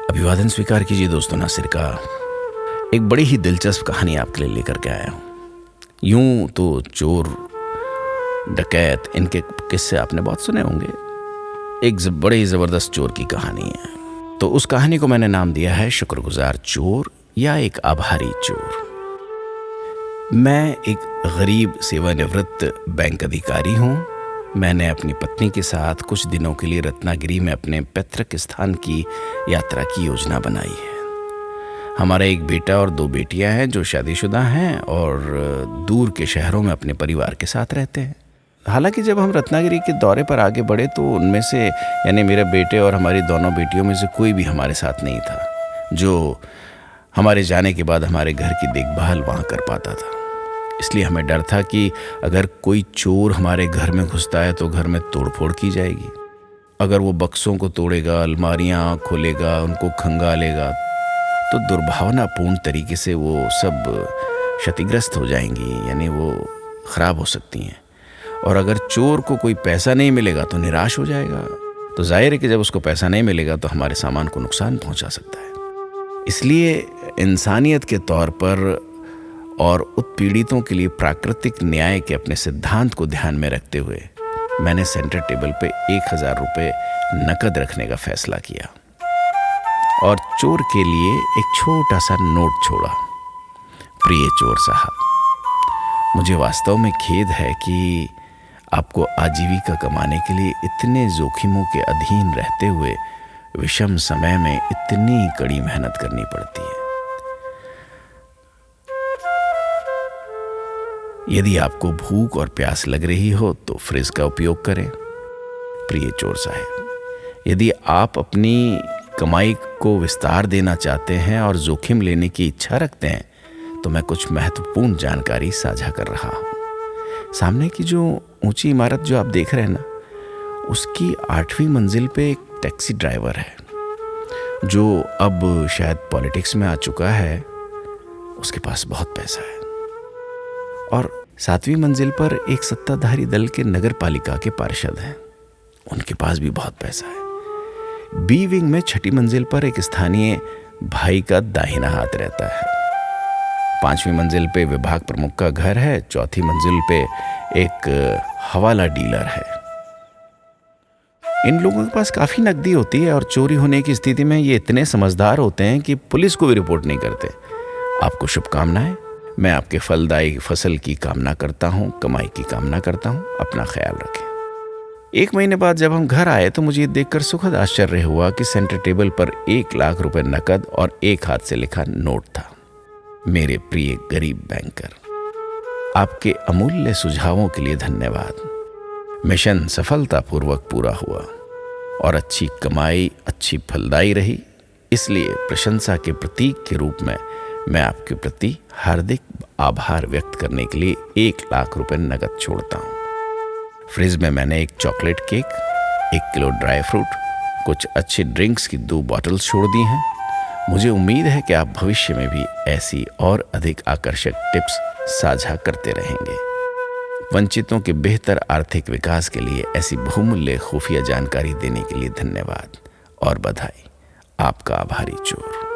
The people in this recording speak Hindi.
अभिवादन स्वीकार कीजिए दोस्तों, नासिर का एक बड़ी ही दिलचस्प कहानी आपके लिए लेकर के आया हूँ। यूं तो चोर, डकैत, इनके किस्से आपने बहुत सुने होंगे। एक बड़े ही ज़बरदस्त चोर की कहानी है। तो उस कहानी को मैंने नाम दिया है शुक्रगुजार चोर या एक आभारी चोर। मैं एक गरीब सेवानिवृत्त बैंक अधिकारी हूँ। मैंने अपनी पत्नी के साथ कुछ दिनों के लिए रत्नागिरी में अपने पैतृक स्थान की यात्रा की योजना बनाई है। हमारा एक बेटा और 2 बेटियां हैं जो शादीशुदा हैं और दूर के शहरों में अपने परिवार के साथ रहते हैं। हालांकि जब हम रत्नागिरी के दौरे पर आगे बढ़े तो उनमें से यानी मेरे बेटे और हमारी दोनों बेटियों में से कोई भी हमारे साथ नहीं था जो हमारे जाने के बाद हमारे घर की देखभाल वहाँ कर पाता था। इसलिए हमें डर था कि अगर कोई चोर हमारे घर में घुसता है तो घर में तोड़फोड़ की जाएगी। अगर वो बक्सों को तोड़ेगा, अलमारियाँ खोलेगा, उनको खंगालेगा तो दुर्भावनापूर्ण तरीके से वो सब क्षतिग्रस्त हो जाएंगी, यानी वो ख़राब हो सकती हैं। और अगर चोर को कोई पैसा नहीं मिलेगा तो निराश हो जाएगा। तो जाहिर है कि जब उसको पैसा नहीं मिलेगा तो हमारे सामान को नुकसान पहुंचा सकता है। इसलिए इंसानियत के तौर पर और उत्पीड़ितों के लिए प्राकृतिक न्याय के अपने सिद्धांत को ध्यान में रखते हुए मैंने सेंटर टेबल पे 1000 रुपये नकद रखने का फैसला किया और चोर के लिए एक छोटा सा नोट छोड़ा। प्रिय चोर साहब, मुझे वास्तव में खेद है कि आपको आजीविका कमाने के लिए इतने जोखिमों के अधीन रहते हुए विषम समय में इतनी कड़ी मेहनत करनी पड़ती है। यदि आपको भूख और प्यास लग रही हो तो फ्रिज का उपयोग करें। प्रिय चोर साहब, यदि आप अपनी कमाई को विस्तार देना चाहते हैं और जोखिम लेने की इच्छा रखते हैं तो मैं कुछ महत्वपूर्ण जानकारी साझा कर रहा हूँ। सामने की जो ऊंची इमारत जो आप देख रहे हैं ना, उसकी 8वीं मंजिल पे एक टैक्सी ड्राइवर है जो अब शायद पॉलिटिक्स में आ चुका है। उसके पास बहुत पैसा है। और 7वीं मंजिल पर एक सत्ताधारी दल के नगर पालिका के पार्षद हैं, उनके पास भी बहुत पैसा है। बी विंग में 6ठी मंजिल पर एक स्थानीय भाई का दाहिना हाथ रहता है। 5वीं मंजिल पे विभाग प्रमुख का घर है। 4थी मंजिल पे एक हवाला डीलर है। इन लोगों के पास काफी नकदी होती है और चोरी होने की स्थिति में ये इतने समझदार होते हैं कि पुलिस को भी रिपोर्ट नहीं करते। आपको शुभकामनाएं। मैं आपके फलदायी फसल की कामना करता हूँ, कमाई की कामना करता हूँ। अपना ख्याल रखें। 1 महीने बाद जब हम घर आए तो मुझे देखकर सुखद आश्चर्य हुआ कि सेंटर टेबल पर 1 लाख रुपए नकद और एक हाथ से लिखा नोट था। मेरे प्रिय गरीब बैंकर, आपके अमूल्य सुझावों के लिए धन्यवाद। मिशन सफलतापूर्वक पूरा हुआ और अच्छी कमाई, अच्छी फलदायी रही। इसलिए प्रशंसा के प्रतीक के रूप में मैं आपके प्रति हार्दिक आभार व्यक्त करने के लिए 1 लाख रुपए नकद छोड़ता हूँ। फ्रिज में मैंने एक chocolate cake, 1 kilo dry fruit, कुछ अच्छी ड्रिंक्स की 2 बॉटल्स छोड़ दी हैं। मुझे उम्मीद है कि आप भविष्य में भी ऐसी और अधिक आकर्षक टिप्स साझा करते रहेंगे। वंचितों के बेहतर आर्थिक विकास के लिए ऐसी बहुमूल्य खुफिया जानकारी देने के लिए धन्यवाद और बधाई। आपका आभारी चोर।